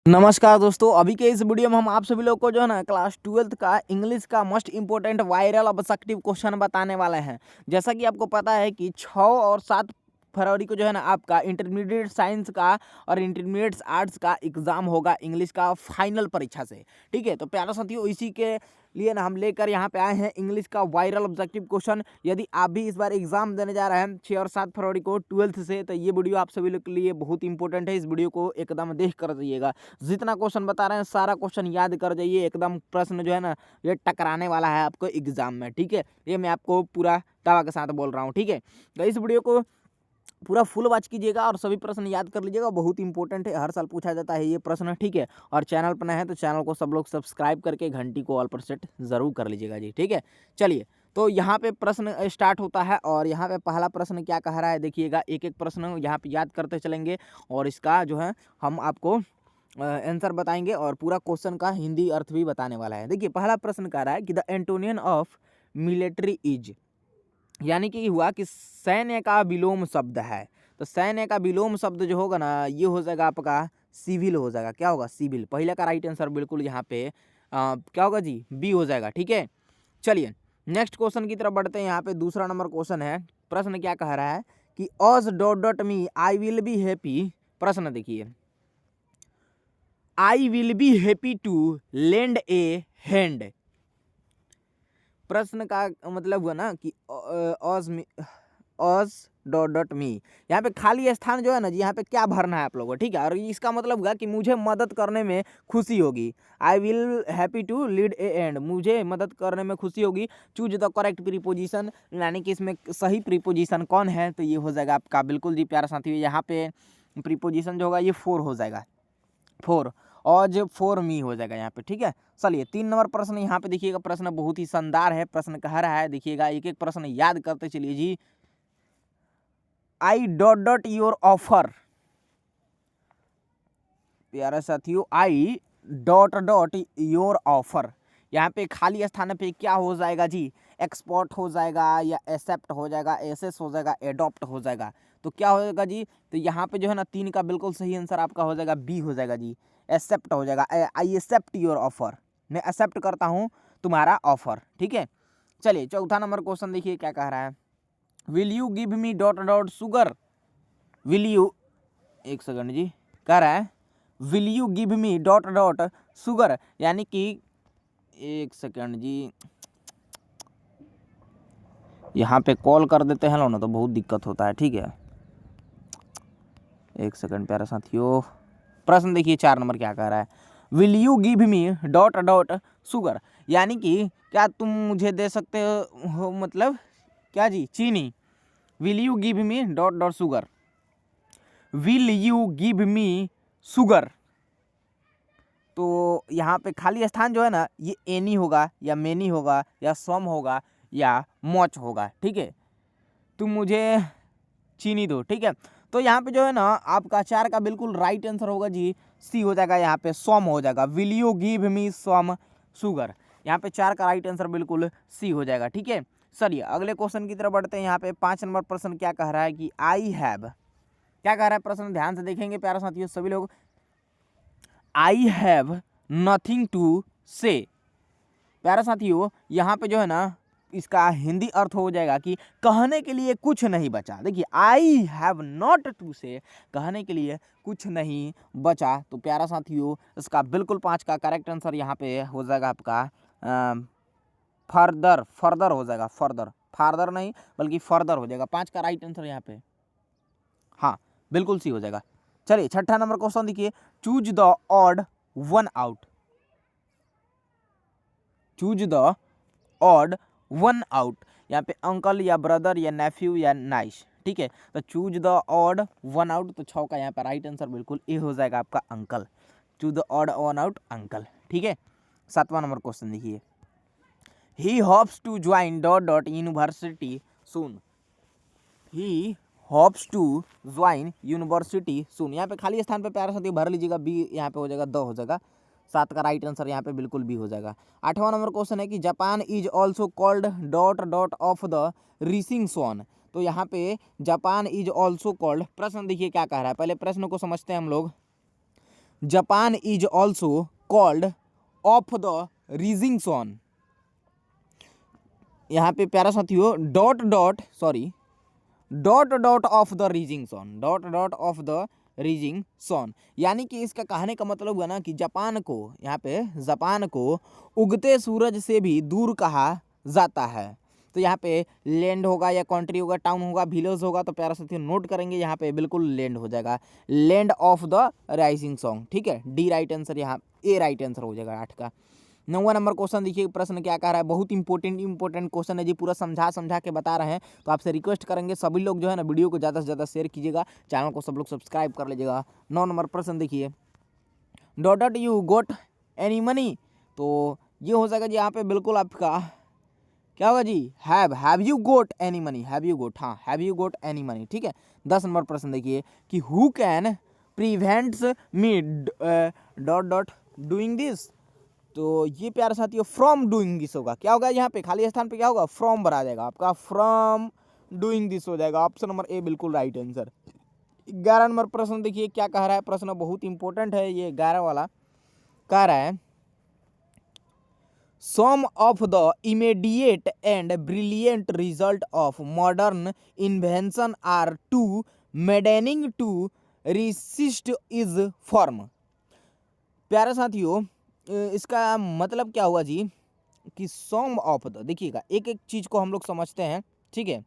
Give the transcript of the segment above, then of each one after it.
नमस्कार दोस्तों, अभी के इस वीडियो में हम आप सभी लोग को जो है ना क्लास 12th का इंग्लिश का most important viral objective question बताने वाले हैं। जैसा कि आपको पता है कि 6 और 7 फरवरी को जो है ना आपका इंटरमीडिएट साइंस का और इंटरमीडिएट आर्ट्स का एग्जाम होगा इंग्लिश का फाइनल परीक्षा से। ठीक है, तो प्यारा साथियों, इसी के लिए ना हम लेकर यहाँ पे आए हैं इंग्लिश का वायरल ऑब्जेक्टिव क्वेश्चन। यदि आप भी इस बार एग्जाम देने जा रहे हैं 6 और 7 फरवरी को 12th से, तो ये वीडियो आप सभी लोग के लिए बहुत इंपॉर्टेंट है। इस वीडियो को एकदम देख कर जाइएगा। जितना क्वेश्चन बता रहे हैं सारा क्वेश्चन याद कर जाइए। एकदम प्रश्न जो है ना ये टकराने वाला है आपको एग्जाम में। ठीक है, ये मैं आपको पूरा दावा के साथ बोल रहा हूँ। ठीक है, तो इस वीडियो को पूरा फुल वॉच कीजिएगा और सभी प्रश्न याद कर लीजिएगा। बहुत इंपॉर्टेंट है, हर साल पूछा जाता है ये प्रश्न। ठीक है, और चैनल पर नए हैं तो चैनल को सब लोग सब्सक्राइब करके घंटी को ऑल पर सेट जरूर कर लीजिएगा जी। ठीक है, चलिए तो यहाँ पे प्रश्न स्टार्ट होता है और यहाँ पे पहला प्रश्न क्या कह रहा है देखिएगा। एक एक प्रश्न यहाँ पे याद करते चलेंगे और इसका जो है हम आपको आंसर बताएंगे और पूरा क्वेश्चन का हिंदी अर्थ भी बताने वाला है। देखिए पहला प्रश्न कह रहा है कि द एंटोनियन ऑफ मिलिट्री इज, यानी कि हुआ कि सैन्य का विलोम शब्द है। तो सैन्य का विलोम शब्द जो होगा ना ये हो जाएगा आपका सिविल हो जाएगा। क्या होगा? सिविल। पहले का राइट आंसर बिल्कुल यहाँ पे क्या होगा जी? बी हो जाएगा। ठीक है, चलिए नेक्स्ट क्वेश्चन की तरफ बढ़ते हैं। यहाँ पे दूसरा नंबर क्वेश्चन है। प्रश्न क्या कह रहा है कि as dot dot me I will be happy. प्रश्न देखिए, I will be happy to lend a hand. प्रश्न का मतलब हुआ ना कि ऑज डॉट डॉट मी, यहाँ पे खाली स्थान जो है ना जी यहाँ पे क्या भरना है आप लोगों को। ठीक है, और इसका मतलब हुआ कि मुझे मदद करने में खुशी होगी। I will happy to lead a end, मुझे मदद करने में खुशी होगी। चूज द करेक्ट प्रीपोजिशन, यानी कि इसमें सही प्रीपोजिशन कौन है, तो ये हो जाएगा आपका बिल्कुल जी प्यारा साथी। यहाँ पे प्रीपोजिशन जो होगा ये 4 हो जाएगा। 4 ऑज फॉर मी हो जाएगा यहाँ पे। ठीक है, चलिए 3 नंबर प्रश्न यहाँ पे देखिएगा। प्रश्न बहुत ही शानदार है। प्रश्न कह रहा है देखिएगा, एक एक प्रश्न याद करते चलिए जी। I dot dot your offer. प्यारे साथियों, I dot dot your offer, यहाँ पे खाली स्थान पे क्या हो जाएगा जी? एक्सपोर्ट हो जाएगा या एक्सेप्ट हो जाएगा, एसेस हो जाएगा, एडॉप्ट हो जाएगा। तो क्या हो जाएगा जी? तो यहाँ पे जो है ना 3 का बिल्कुल सही आंसर आपका हो जाएगा बी हो जाएगा जी। एक्सेप्ट हो जाएगा। आई एक्सेप्ट योर ऑफर, मैं एक्सेप्ट करता हूँ तुम्हारा ऑफर। ठीक है, चलिए चौथा नंबर क्वेश्चन देखिए क्या कह रहा है। Will you give me dot dot sugar. Will you, एक सेकंड जी, कह रहा है will you give me dot dot sugar, यानी कि एक सेकंड जी, यहाँ पे कॉल कर देते हैं लोग ना तो बहुत दिक्कत होता है। ठीक है, एक सेकंड प्यारे साथियों। प्रश्न देखिए 4 नंबर क्या कह रहा है। Will you give me dot dot sugar, यानी कि क्या तुम मुझे दे सकते हो, मतलब क्या जी? चीनी। Will you give me dot dot sugar, will you give me sugar. तो यहाँ पे खाली स्थान जो है ना ये एनी होगा या मेनी होगा या सम होगा या मच होगा। ठीक है, तुम मुझे चीनी दो। ठीक है, तो यहाँ पे जो है ना आपका 4 का बिल्कुल राइट आंसर होगा जी, सी हो जाएगा। यहाँ पे सम हो जाएगा। Will you give me some sugar, यहाँ पे 4 का राइट आंसर बिल्कुल सी हो जाएगा। ठीक है, चलिए अगले क्वेश्चन की तरफ बढ़ते हैं। यहाँ पे 5 नंबर प्रश्न क्या कह रहा है कि आई हैव, क्या कह रहा है प्रश्न ध्यान से देखेंगे प्यारे साथियों सभी लोग। आई हैव नथिंग टू से। प्यारे साथियों यहाँ पे जो है ना इसका हिंदी अर्थ हो जाएगा कि कहने के लिए कुछ नहीं बचा। देखिए आई हैव नॉट टू से, कहने के लिए कुछ नहीं बचा। तो प्यारा साथियों इसका बिल्कुल 5 का करेक्ट आंसर यहाँ पे हो जाएगा आपका फर्दर। फर्दर हो जाएगा, फर्दर, फार्दर नहीं बल्कि फर्दर हो जाएगा। 5 का राइट आंसर यहाँ पे हाँ बिल्कुल सी हो जाएगा। चलिए छठा नंबर क्वेश्चन देखिए। Choose the odd one out. Choose the odd one out, यहाँ पे अंकल या ब्रदर या नेफ्यू या नाइस। ठीक है, तो choose the odd one out, तो 6 का यहाँ पे राइट आंसर बिल्कुल ए हो जाएगा आपका uncle. Choose the odd one out uncle. ठीक है, 7वां नंबर क्वेश्चन देखिए। He hopes to join dot dot university soon. He hopes to join university soon, यहाँ पे खाली स्थान पे प्यारे साथी भर लीजिएगा। बी यहाँ पे हो जाएगा, 2 हो जाएगा। 7 का राइट आंसर यहाँ पे बिल्कुल बी हो जाएगा। 8वां नंबर क्वेश्चन है कि Japan is also called dot dot of the rising sun. तो यहाँ पे जापान इज ऑल्सो कॉल्ड, प्रश्न देखिए क्या कह रहा है। पहले प्रश्न को समझते हैं हम लोग। Japan is also called of the rising sun. यहाँ पे प्यारा साथियों dot dot of the rising sun, dot dot of the rising sun. यानी कि इसका कहने का मतलब हुआ ना कि जापान को, यहाँ पे जापान को उगते सूरज से भी दूर कहा जाता है। तो यहाँ पे लैंड होगा या कंट्री होगा, टाउन होगा, विलेज होगा, तो प्यारा साथियों नोट करेंगे यहाँ पे बिल्कुल लैंड हो जाएगा, land of the rising sun. ठीक है, डी राइट आंसर, यहाँ ए राइट आंसर हो जाएगा 8 का। 9वां नंबर क्वेश्चन देखिए, प्रश्न क्या कह रहा है, बहुत इंपॉर्टेंट क्वेश्चन है जी, पूरा समझा के बता रहे हैं। तो आपसे रिक्वेस्ट करेंगे सभी लोग जो है ना वीडियो को ज़्यादा से ज़्यादा शेयर कीजिएगा, चैनल को सब लोग सब्सक्राइब कर लीजिएगा। 9 नंबर प्रश्न देखिए, dot U got any money. तो ये हो जाएगा जी यहाँ पे बिल्कुल आपका क्या होगा जी, have you got any money, have you got, हाँ have you got any money. ठीक है, 10 नंबर प्रश्न देखिए कि who can prevents me dot dot doing this. तो ये प्यारे साथियों फ्रॉम डूइंग दिस होगा, क्या होगा यहाँ पे खाली स्थान पे क्या होगा, फ्रॉम भरा जाएगा, आपका फ्रॉम डूइंग दिस हो जाएगा, ऑप्शन नंबर ए बिल्कुल राइट आंसर। 11 नंबर प्रश्न देखिए क्या कह रहा है, प्रश्न बहुत इंपॉर्टेंट है ये 11 वाला, कह रहा है some of the immediate and brilliant result of modern invention are too maddening to resist is form. प्यारे साथियों इसका मतलब क्या हुआ जी कि सम ऑफ द, देखिएगा एक एक चीज को हम लोग समझते हैं, ठीक है,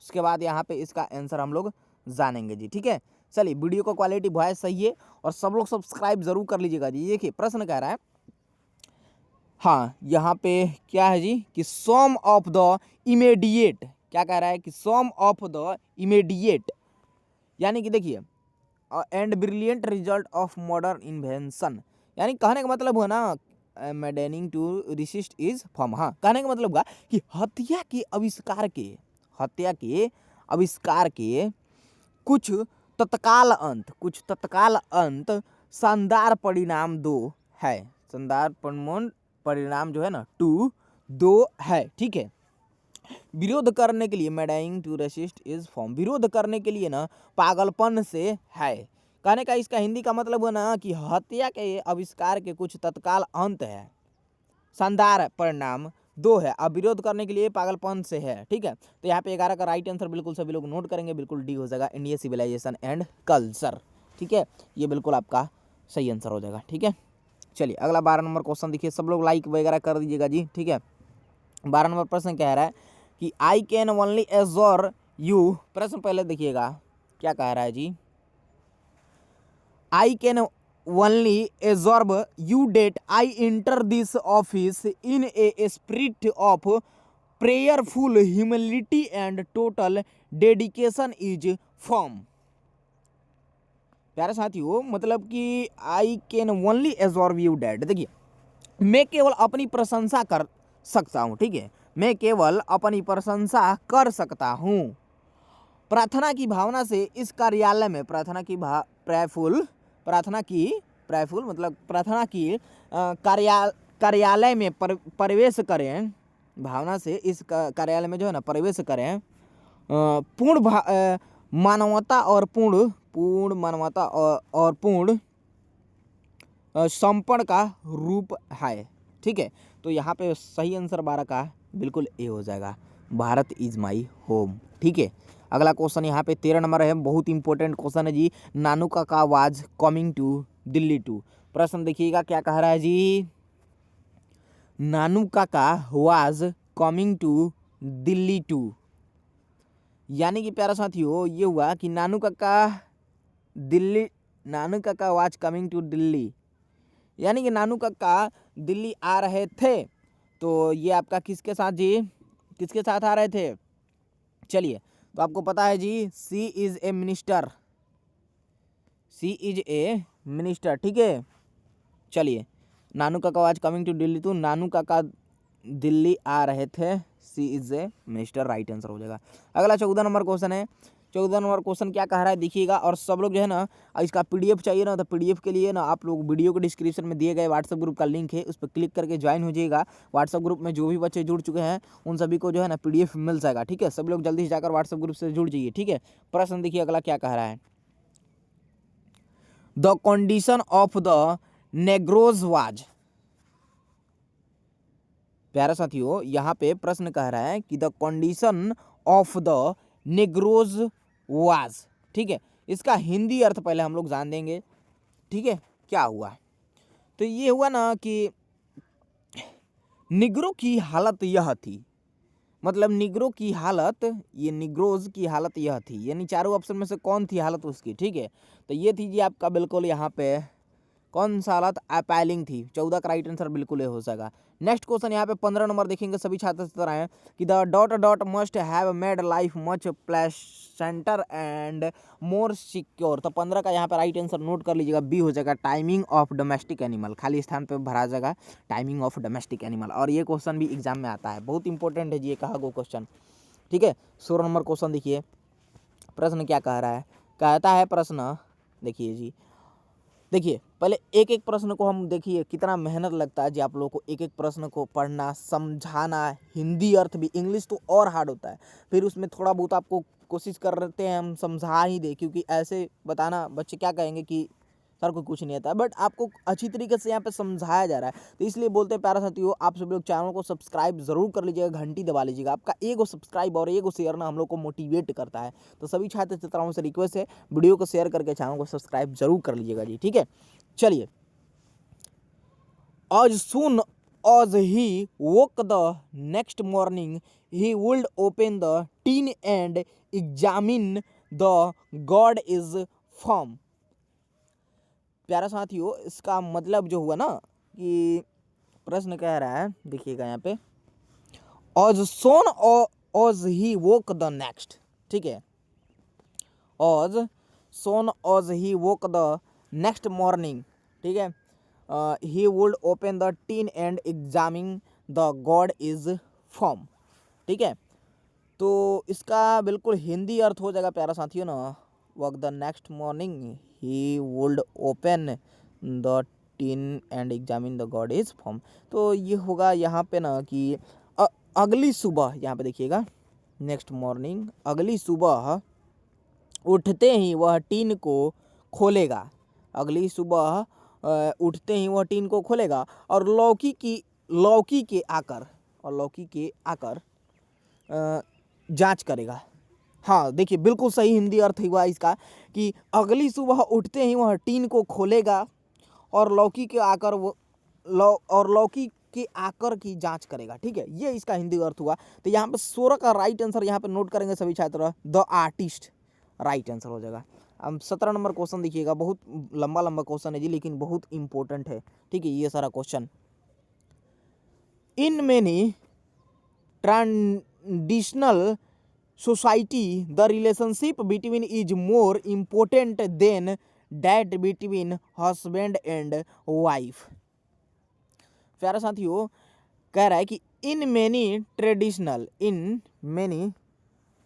उसके बाद यहाँ पे इसका आंसर हम लोग जानेंगे जी। ठीक है, चलिए वीडियो का क्वालिटी बहुत सही है और सब लोग सब्सक्राइब जरूर कर लीजिएगा जी। देखिए प्रश्न कह रहा है, हाँ यहाँ पे क्या है जी कि सम ऑफ द इमीडिएट, क्या कह रहा है कि सम ऑफ द इमीडिएट, यानी कि देखिए and brilliant result of modern invention, यानी कहने का मतलब हुआ ना maddening to resist is form. हाँ, कहने का मतलब हुआ कि हत्या के आविष्कार के कुछ तत्काल अंत शानदार परिणाम परिणाम जो है ना दो है। ठीक है, विरोध करने के लिए maddening to resist is form, विरोध करने के लिए ना पागलपन से है। कहने का इसका हिंदी का मतलब है ना कि हत्या के आविष्कार के कुछ तत्काल अंत है, शानदार परिणाम 2 है, अब विरोध करने के लिए पागलपन से है। ठीक है, तो यहाँ पे 11 का राइट आंसर बिल्कुल सभी लोग नोट करेंगे, बिल्कुल डी हो जाएगा, इंडिया सिविलाइजेशन एंड कल्चर। ठीक है, ये बिल्कुल आपका सही आंसर हो जाएगा। ठीक है, चलिए अगला 12 नंबर क्वेश्चन देखिए, सब लोग लाइक वगैरह कर दीजिएगा जी। ठीक है, 12 नंबर प्रश्न कह रहा है कि I can only assure you. प्रश्न पहले देखिएगा क्या कह रहा है जी, I can only absorb you that I enter this office in a spirit of prayerful humility and total dedication is form. प्यारे साथियों मतलब कि I can only absorb you that, देखिए मैं केवल अपनी प्रशंसा कर सकता हूँ। ठीक है, मैं केवल अपनी प्रशंसा कर सकता हूँ प्रार्थना की भावना से इस कार्यालय में, प्रार्थना की मतलब प्रार्थना की कार्यालय में प्रवेश करें, भावना से इस कार्यालय में जो है ना प्रवेश करें, पूर्ण मानवता और पूर्ण समर्पण का रूप है। ठीक है, तो यहाँ पे सही आंसर 12 का बिल्कुल ए हो जाएगा, भारत इज माई होम। ठीक है, अगला क्वेश्चन यहाँ पे 13 नंबर है, बहुत इंपॉर्टेंट क्वेश्चन है जी, Nanu Kaka was coming to Delhi too. प्रश्न देखिएगा क्या कह रहा है जी, Nanu Kaka was coming to Delhi too, यानी कि प्यारा साथियों ये हुआ कि नानू Kaka was coming to Delhi, यानी कि नानू काका दिल्ली आ रहे थे। तो ये आपका किसके साथ जी, किसके साथ आ रहे थे, चलिए तो आपको पता है जी सी इज ए मिनिस्टर। ठीक है, चलिए Nanu Kaka was coming to Delhi too, Nanu Kaka Delhi आ रहे थे, she is a minister, right answer हो जाएगा। अगला 14 नंबर क्वेश्चन है, 14 नंबर क्वेश्चन क्या कह रहा है देखिएगा, और सब लोग जो है ना इसका पीडीएफ चाहिए ना, तो पीडीएफ के लिए ना आप लोग वीडियो के डिस्क्रिप्शन में दिए गए व्हाट्सएप ग्रुप का लिंक है, उस पर क्लिक करके ज्वाइन हो जाइएगा। व्हाट्सएप ग्रुप में जो भी बच्चे जुड़ चुके हैं उन सभी को जो है ना पीडीएफ मिल जाएगा। ठीक है, सब लोग जल्दी से जाकर व्हाट्सएप ग्रुप से जुड़ जाइए। ठीक है, प्रश्न देखिए अगला क्या कह रहा है, the condition of the नेग्रोज was. प्यारे साथियों, यहाँ पे प्रश्न कह रहा है कि the condition of the नेग्रोज was. ठीक है, इसका हिंदी अर्थ पहले हम लोग जान देंगे। ठीक है, क्या हुआ? तो ये हुआ ना कि निग्रो की हालत यह थी, मतलब निग्रो की हालत, ये निग्रोज की हालत यह थी, यानी चारों ऑप्शन में से कौन थी हालत उसकी। ठीक है, तो ये थी जी आपका बिल्कुल यहाँ पे कौन सा हालत? अपैलिंग थी। 14 का राइट आंसर बिल्कुल ये हो सका। नेक्स्ट क्वेश्चन यहाँ पे 15 नंबर देखेंगे सभी छात्र छात्राएं हैं कि the dot dot must have made life much placenta and more secure. तो 15 का यहाँ पे राइट आंसर नोट कर लीजिएगा, बी हो जाएगा टाइमिंग ऑफ डोमेस्टिक एनिमल। खाली स्थान पे भरा जाएगा टाइमिंग ऑफ डोमेस्टिक एनिमल। और ये क्वेश्चन भी एग्जाम में आता है, बहुत इंपॉर्टेंट है जी ये कहा गो क्वेश्चन। ठीक है, 16 नंबर क्वेश्चन देखिए, प्रश्न क्या कह रहा है? कहता है प्रश्न, देखिए जी, देखिए पहले एक एक प्रश्न को हम देखिए कितना मेहनत लगता है जी आप लोगों को एक एक प्रश्न को पढ़ना, समझाना। हिंदी अर्थ भी, इंग्लिश तो और हार्ड होता है, फिर उसमें थोड़ा बहुत आपको कोशिश करते हैं हम समझा ही दे, क्योंकि ऐसे बताना बच्चे क्या कहेंगे कि सर को कुछ नहीं आता, बट आपको अच्छी तरीके से यहाँ पे समझाया जा रहा है। तो इसलिए बोलते हैं प्यारा साथियों, आप सभी लोग चैनल को सब्सक्राइब जरूर कर लीजिएगा, घंटी दबा लीजिएगा। आपका एगो सब्सक्राइब और एगो शेयर ना हम लोग को मोटिवेट करता है। तो सभी छात्र छात्राओं से रिक्वेस्ट है, वीडियो को शेयर करके चैनल को सब्सक्राइब जरूर कर लीजिएगा जी। ठीक है, चलिए। आज soon as he woke the next morning, he would open the tin and examine the god is firm। प्यारा साथियों, इसका मतलब जो हुआ ना कि प्रश्न कह रहा है, देखिएगा यहाँ पे, as soon as he woke the next। ठीक है, as soon as he woke the next morning। ठीक है, he would open the tin and examine the god is firm। ठीक है, तो इसका बिल्कुल हिंदी अर्थ हो जाएगा प्यारा साथियों ना, वक the next morning he would open the tin and examine the God is form. तो ये होगा यहाँ पे ना कि अगली सुबह, यहाँ पे देखिएगा नेक्स्ट मॉर्निंग, अगली सुबह उठते ही वह टीन को खोलेगा। अगली सुबह उठते ही वह टीन को खोलेगा और लौकी के आकर जांच करेगा। हाँ देखिए, बिल्कुल सही हिंदी अर्थ हुआ इसका कि अगली सुबह उठते ही वह टीन को खोलेगा और लौकी के आकर की जांच करेगा। ठीक है, ये इसका हिंदी अर्थ हुआ। तो यहाँ पे 16 का राइट आंसर यहाँ पे नोट करेंगे सभी छात्र, द आर्टिस्ट राइट आंसर हो जाएगा। अब 17 नंबर क्वेश्चन देखिएगा, बहुत लंबा क्वेश्चन है जी, लेकिन बहुत इंपॉर्टेंट है। ठीक है, ये सारा question, in many traditional society the relationship between is more important then that between husband and wife. प्यारा साथियों, कह रहा है कि in many traditional, in many,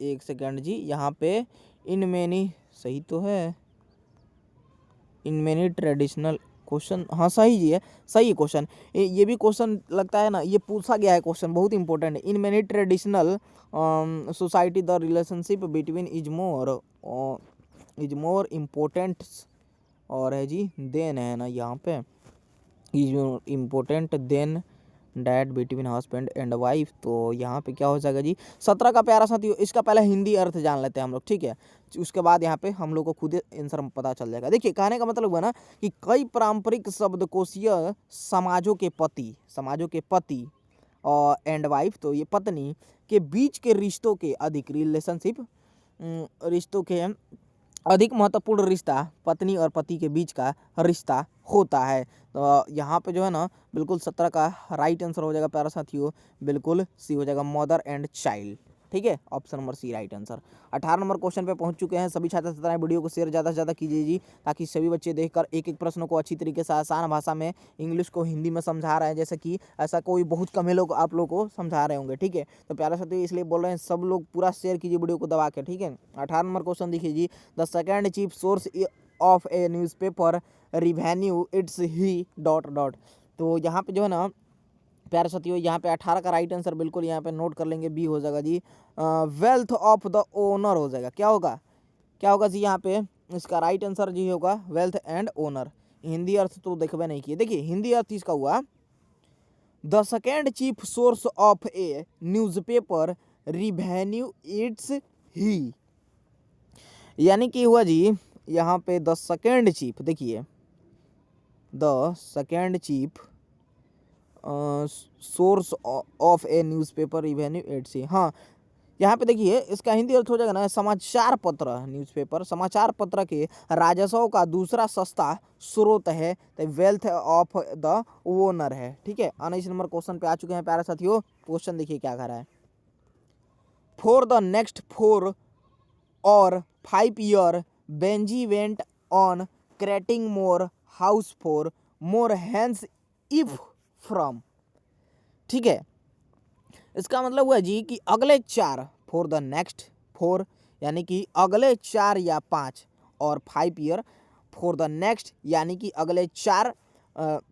एक सेकंड जी, यहाँ पे इन मेनी सही तो है, इन मेनी ट्रेडिशनल क्वेश्चन, हाँ सही जी है, सही है क्वेश्चन। ये भी क्वेश्चन लगता है ना, ये पूछा गया है क्वेश्चन, बहुत इंपॉर्टेंट है। In many traditional society the relationship between is more important, और है जी देन है ना यहाँ पे, is important then that between husband and wife. तो यहाँ पे क्या हो जाएगा जी 17 का प्यारा साथियों। इसका पहले हिंदी अर्थ जान लेते हैं हम लोग। ठीक है, उसके बाद यहाँ पे हम लोग को खुद आंसर पता चल जाएगा। देखिए, कहने का मतलब हुआ ना कि कई पारंपरिक शब्दकोशीय समाजों के पति और एंड वाइफ, तो ये पत्नी के बीच के रिश्तों के अधिक, रिलेशनशिप रिश्तों के अधिक महत्वपूर्ण रिश्ता पत्नी और पति के बीच का रिश्ता होता है। तो यहाँ पे जो है ना बिल्कुल 17 का राइट आंसर हो जाएगा प्यारा साथियों, बिल्कुल सी हो जाएगा, मदर एंड चाइल्ड। ठीक है, option number C right answer. 18 number question पे पहुंच चुके हैं। सभी छात्र छात्राएं वीडियो को शेयर ज़्यादा से ज़्यादा कीजिए जी, ताकि सभी बच्चे देखकर एक एक प्रश्न को अच्छी तरीके से आसान भाषा में इंग्लिश को हिंदी में समझा रहे हैं, जैसे कि ऐसा कोई बहुत कम ही लोग आप लोग को समझा रहे होंगे। ठीक है, तो प्यारा साथियों इसलिए बोल रहे हैं सब लोग पूरा शेयर कीजिए वीडियो को दबा के। ठीक है, 18 नंबर क्वेश्चन देखिए जी, the second chief source of a newspaper revenue it's ही डॉट डॉट। तो यहाँ पे जो है ना प्यारे साथियों, यहाँ पे 18 का राइट आंसर बिल्कुल यहाँ पे नोट कर लेंगे, बी हो जाएगा जी, वेल्थ ऑफ द ओनर हो जाएगा। क्या होगा जी यहाँ पे इसका राइट आंसर जी होगा वेल्थ एंड ओनर। हिंदी अर्थ तो देखबे नहीं किए। देखिए हिंदी अर्थ इसका हुआ the second chief source of a newspaper revenue it's ही, यानी कि हुआ जी यहाँ पे द सेकेंड चीफ, देखिए the second chief source of a newspaper revenue it's ही। हाँ यहाँ पे देखिए इसका हिंदी अर्थ हो जाएगा ना समाचार पत्र, न्यूज़पेपर समाचार पत्र के राजस्व का दूसरा सस्ता स्रोत है, तो वेल्थ ऑफ द ओनर है। ठीक है, 19 नंबर क्वेश्चन पे आ चुके हैं प्यारे साथियों। क्वेश्चन देखिए क्या कर रहा है। फॉर द नेक्स्ट 4 और 5 year Benji went on creating more house for more hands if from. ठीक है, इसका मतलब हुआ जी कि अगले 4 फॉर द नेक्स्ट 4 यानी कि अगले 4 या 5 और 5 ईयर फॉर द नेक्स्ट यानी कि अगले 4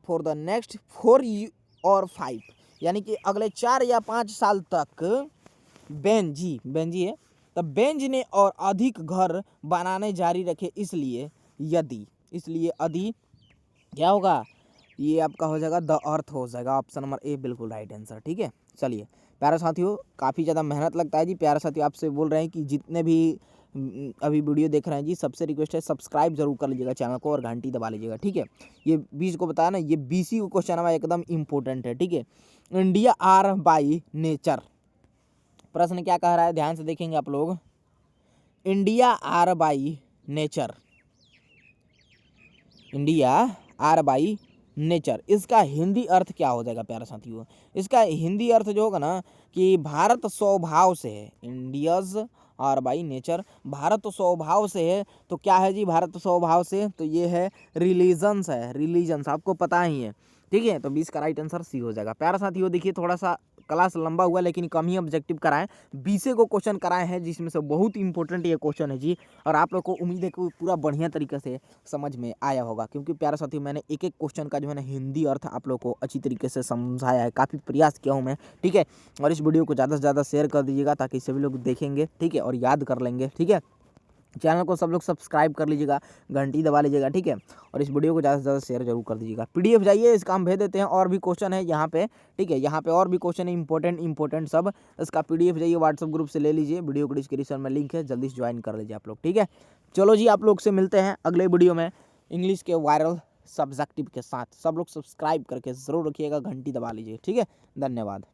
फॉर द नेक्स्ट 4 और 5 यानी कि अगले 4 या 5 साल तक बेंजी है तब बेंज ने और अधिक घर बनाने जारी रखे, इसलिए यदि क्या होगा, ये आपका हो जाएगा द अर्थ हो जाएगा। ऑप्शन नंबर ए बिल्कुल राइट आंसर। ठीक है, चलिए प्यारे साथियों काफ़ी ज़्यादा मेहनत लगता है जी। प्यारे साथियों आपसे बोल रहे हैं कि जितने भी अभी वीडियो देख रहे हैं जी, सबसे रिक्वेस्ट है सब्सक्राइब जरूर कर लीजिएगा चैनल को और घंटी दबा लीजिएगा। ठीक है, ये 20 को बताया ना, ये 20 को क्वेश्चन हमारा एकदम इम्पोर्टेंट है। ठीक है, इंडिया आर बाई नेचर, प्रश्न क्या कह रहा है ध्यान से देखेंगे आप लोग। India are by nature, India are by nature, इसका हिंदी अर्थ क्या हो जाएगा प्यारे साथियों। इसका हिंदी अर्थ जो होगा ना कि भारत स्वभाव से है। India's are by nature, Bharat स्वभाव से है। तो क्या है जी भारत स्वभाव से, तो ये है रिलीजन्स है, रिलीजन्स आपको पता ही है। ठीक है, तो 20 का राइट आंसर सी हो जाएगा। प्यारे साथियों देखिए थोड़ा सा क्लास लंबा हुआ लेकिन कम ही ऑब्जेक्टिव कराएं, 20 को क्वेश्चन कराए हैं जिसमें से बहुत इंपॉर्टेंट ये क्वेश्चन है जी। और आप लोग को उम्मीद है कि पूरा बढ़िया तरीके से समझ में आया होगा, क्योंकि प्यारे साथियों मैंने एक क्वेश्चन का जो है ना हिंदी अर्थ आप लोग को अच्छी तरीके से समझाया है, काफ़ी प्रयास किया हूँ मैं। ठीक है, और इस वीडियो को ज़्यादा से ज़्यादा शेयर कर दीजिएगा ताकि सभी लोग देखेंगे। ठीक है, और याद कर लेंगे। ठीक है, चैनल को सब लोग सब्सक्राइब कर लीजिएगा, घंटी दबा लीजिएगा। ठीक है, और इस वीडियो को ज़्यादा से ज़्यादा शेयर जरूर कर दीजिएगा। पीडीएफ जाइए, इसका हम भेज देते हैं, और भी क्वेश्चन है यहाँ पे। ठीक है, यहाँ पे और भी क्वेश्चन है इंपॉर्टेंट सब, इसका पीडीएफ जाइए व्हाट्सएप ग्रुप से ले लीजिए, वीडियो को डिस्क्रिप्शन में लिंक है, जल्दी से ज्वाइन कर लीजिए आप लोग। ठीक है, चलो जी आप लोग से मिलते हैं अगले वीडियो में इंग्लिश के वायरल सब्जेक्टिव के साथ। सब लोग सब्सक्राइब करके ज़रूर रखिएगा, घंटी दबा लीजिए। ठीक है, धन्यवाद।